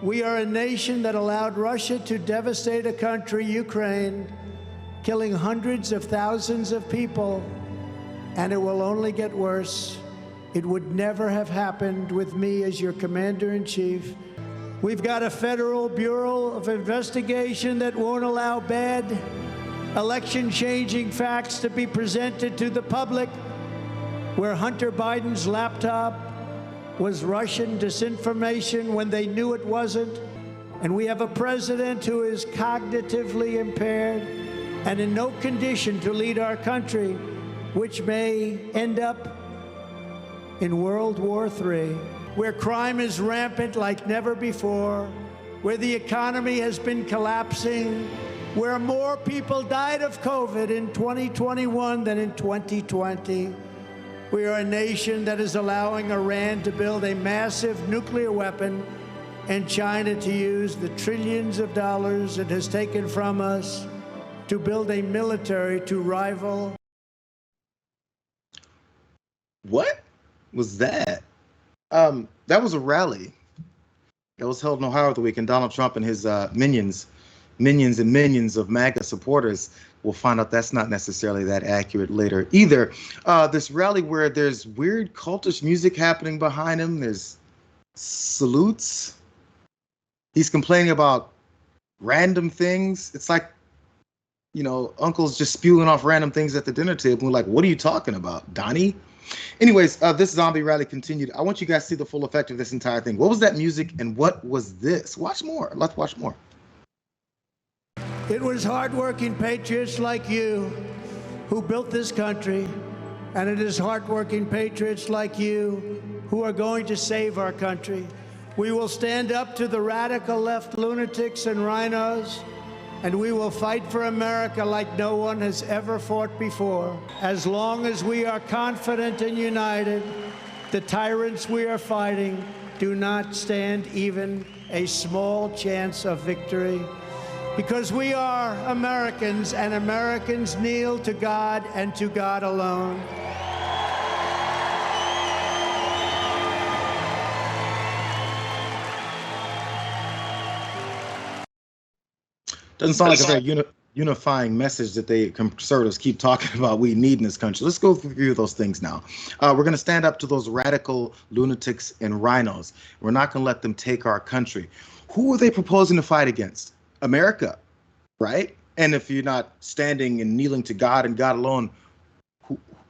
We are a nation that allowed Russia to devastate a country, Ukraine, killing hundreds of thousands of people, and it will only get worse. It would never have happened with me as your commander-in-chief. We've got a federal bureau of investigation that won't allow bad election-changing facts to be presented to the public, where Hunter Biden's laptop was Russian disinformation when they knew it wasn't. And we have a president who is cognitively impaired and in no condition to lead our country, which may end up in World War III, where crime is rampant like never before, where the economy has been collapsing, where more people died of COVID in 2021 than in 2020. We are a nation that is allowing Iran to build a massive nuclear weapon and China to use the trillions of dollars it has taken from us to build a military to rival. What was that? That was a rally that was held in Ohio the weekend. Donald Trump and his minions of MAGA supporters. We'll find out that's not necessarily that accurate later either. This rally where there's weird cultish music happening behind him. There's salutes. He's complaining about random things. It's like, you know, uncle's just spewing off random things at the dinner table. We're like, what are you talking about, Donnie? Anyways, this zombie rally continued. I want you guys to see the full effect of this entire thing. What was that music and what was this? Watch more. Let's watch more. It was hardworking patriots like you who built this country, and it is hardworking patriots like you who are going to save our country. We will stand up to the radical left lunatics and rhinos, and we will fight for America like no one has ever fought before. As long as we are confident and united, the tyrants we are fighting do not stand even a small chance of victory. Because we are Americans, and Americans kneel to God and to God alone. Doesn't sound like a very unifying message that the conservatives keep talking about we need in this country. Let's go through those things now. We're going to stand up to those radical lunatics and rhinos. We're not going to let them take our country. Who are they proposing to fight against? America, right? And if you're not standing and kneeling to God and God alone,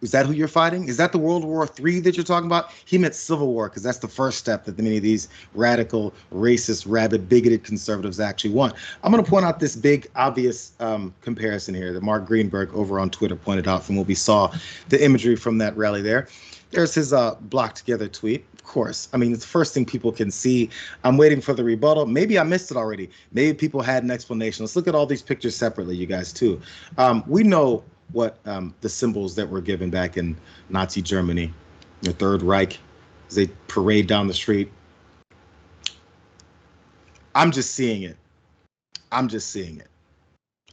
is that who you're fighting? Is that the World War III that you're talking about? He meant Civil War, because that's the first step that many of these radical, racist, rabid, bigoted conservatives actually want. I'm going to point out this big, obvious comparison here that Mark Greenberg over on Twitter pointed out from what we saw, the imagery from that rally there. There's his blocked together tweet. Of course, I mean, it's the first thing people can see. I'm waiting for the rebuttal. Maybe I missed it already. Maybe people had an explanation. Let's look at all these pictures separately, you guys, too. We know what the symbols that were given back in Nazi Germany, the Third Reich, as they parade down the street. I'm just seeing it. I'm just seeing it.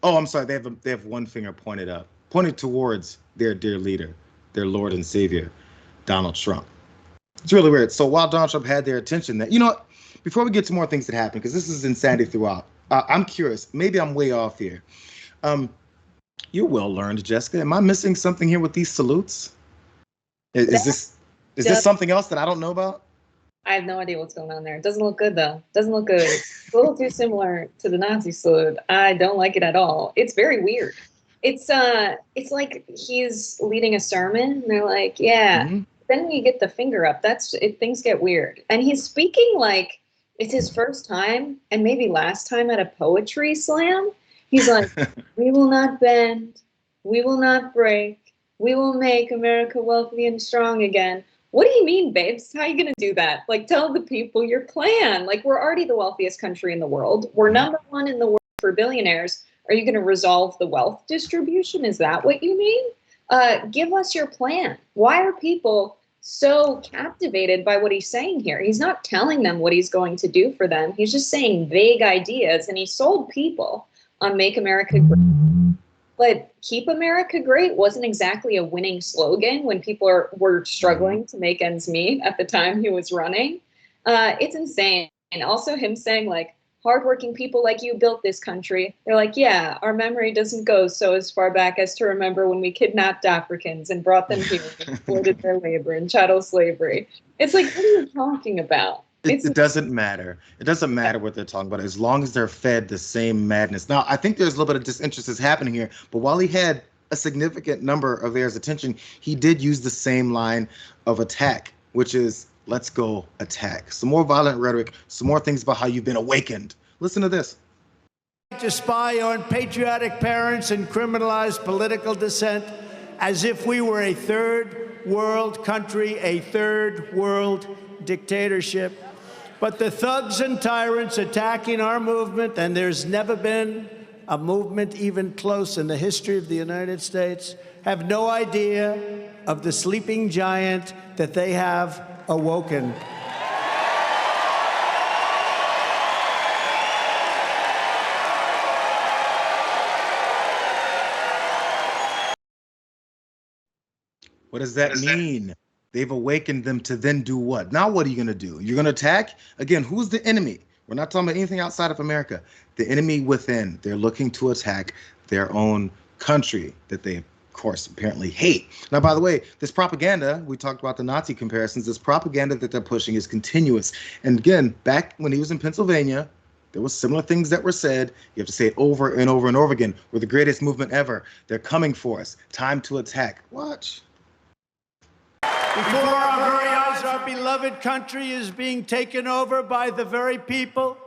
Oh, I'm sorry. They have one finger pointed up, pointed towards their dear leader, their Lord and Savior, Donald Trump. It's really weird. So while Donald Trump had their attention, that, you know, before we get to more things that happen, because this is insanity throughout, I'm curious. Maybe I'm way off here. You're well learned, Jessica. Am I missing something here with these salutes? Is this something else that I don't know about? I have no idea what's going on there. It doesn't look good, though. Doesn't look good. It's a little too similar to the Nazi salute. I don't like it at all. It's very weird. It's like he's leading a sermon, and they're like, yeah. Mm-hmm. Then you get the finger up. Things get weird. And he's speaking like it's his first time and maybe last time at a poetry slam. He's like, we will not bend, we will not break, we will make America wealthy and strong again. What do you mean, babes? How are you going to do that? Like, tell the people your plan. Like, we're already the wealthiest country in the world. We're #1 in the world for billionaires. Are you going to resolve the wealth distribution? Is that what you mean? Give us your plan. Why are people so captivated by what he's saying here? He's not telling them what he's going to do for them. He's just saying vague ideas, and he sold people on Make America Great. But Keep America Great wasn't exactly a winning slogan when people were struggling to make ends meet at the time he was running. It's insane. And also him saying like, hardworking people like you built this country. They're like, yeah, our memory doesn't go so as far back as to remember when we kidnapped Africans and brought them here and exploited their labor in chattel slavery. It's like, what are you talking about? It doesn't matter. It doesn't matter what they're talking about as long as they're fed the same madness. Now, I think there's a little bit of disinterest that's happening here, but while he had a significant number of theirs attention, he did use the same line of attack, which is, let's go attack. Some more violent rhetoric, some more things about how you've been awakened. Listen to this. To spy on patriotic parents and criminalize political dissent as if we were a third world country, a third world dictatorship. But the thugs and tyrants attacking our movement, and there's never been a movement even close in the history of the United States, have no idea of the sleeping giant that they have awoken. What does that mean? They've awakened them to then do what? Now what are you going to do? You're going to attack? Again, who's the enemy? We're not talking about anything outside of America. The enemy within. They're looking to attack their own country that they, of course, apparently hate. Now, by the way, this propaganda, we talked about the Nazi comparisons, this propaganda that they're pushing is continuous. And again, back when he was in Pennsylvania, there was similar things that were said. You have to say it over and over and over again. We're the greatest movement ever. They're coming for us. Time to attack. Watch. Before our very eyes, our beloved country is being taken over by the very people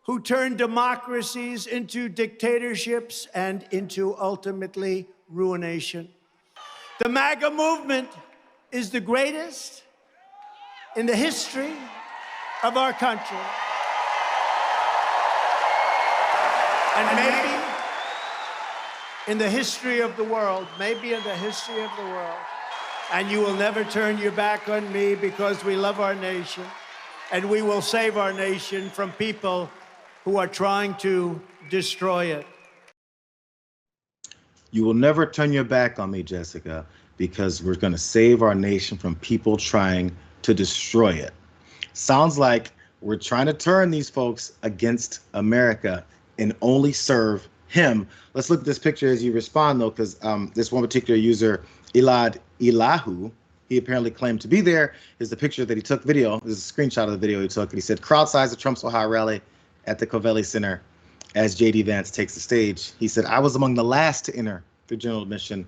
who turned democracies into dictatorships and into ultimately ruination. The MAGA movement is the greatest in the history of our country. And maybe in the history of the world, maybe in the history of the world. And you will never turn your back on me because we love our nation, and we will save our nation from people who are trying to destroy it. You will never turn your back on me, Jessica, because we're going to save our nation from people trying to destroy it. Sounds like we're trying to turn these folks against America and only serve him. Let's look at this picture as you respond, though, because this one particular user, Elad Elahu, he apparently claimed to be there, is the picture that he took video. This is a screenshot of the video he took. And he said, crowd size of Trump's Ohio rally at the Covelli Center as J.D. Vance takes the stage. He said, I was among the last to enter through general admission.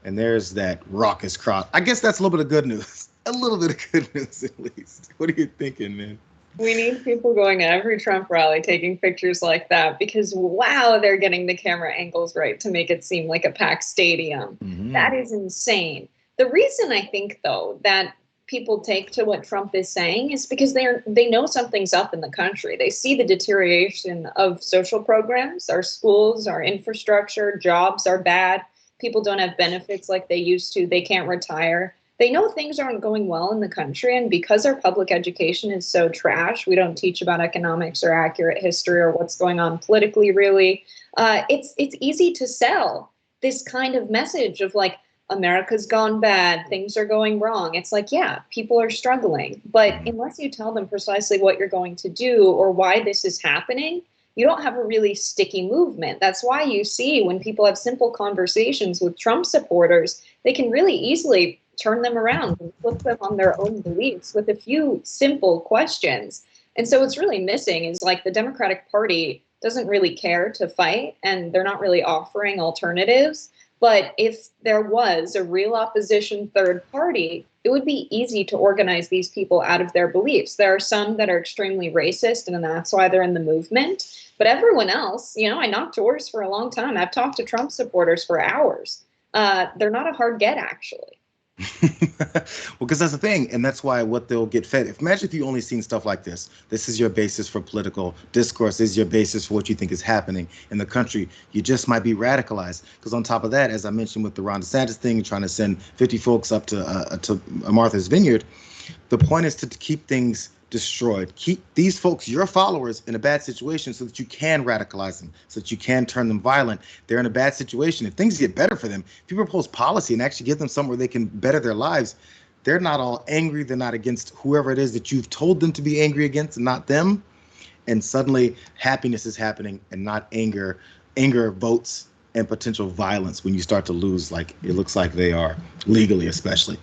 And there's that raucous crowd. I guess that's a little bit of good news. A little bit of good news, at least. What are you thinking, man? We need people going to every Trump rally taking pictures like that because, wow, they're getting the camera angles right to make it seem like a packed stadium. Mm-hmm. That is insane. The reason I think, though, that people take to what Trump is saying is because they know something's up in the country. They see the deterioration of social programs, our schools, our infrastructure, jobs are bad. People don't have benefits like they used to. They can't retire. They know things aren't going well in the country, and because our public education is so trash, we don't teach about economics or accurate history or what's going on politically, really. It's easy to sell this kind of message of like, America's gone bad, things are going wrong. It's like, yeah, people are struggling. But unless you tell them precisely what you're going to do or why this is happening, you don't have a really sticky movement. That's why you see when people have simple conversations with Trump supporters, they can really easily turn them around and flip them on their own beliefs with a few simple questions. And so what's really missing is like the Democratic Party doesn't really care to fight and they're not really offering alternatives. But if there was a real opposition third party, it would be easy to organize these people out of their beliefs. There are some that are extremely racist, and that's why they're in the movement. But everyone else, I knocked doors for a long time. I've talked to Trump supporters for hours. They're not a hard get, actually. Well, because that's the thing, and that's why what they'll get fed. Imagine if you only seen stuff like this. This is your basis for political discourse. This is your basis for what you think is happening in the country. You just might be radicalized. Because on top of that, as I mentioned with the Ron DeSantis thing, trying to send 50 folks up to Martha's Vineyard, the point is to keep things destroyed. Keep these folks, your followers, in a bad situation so that you can radicalize them, so that you can turn them violent. They're in a bad situation. If things get better for them, if you propose policy and actually give them somewhere they can better their lives, they're not all angry. They're not against whoever it is that you've told them to be angry against and not them. and suddenly happiness is happening and not anger. Anger votes and potential violence when you start to lose, like it looks like they are legally, especially.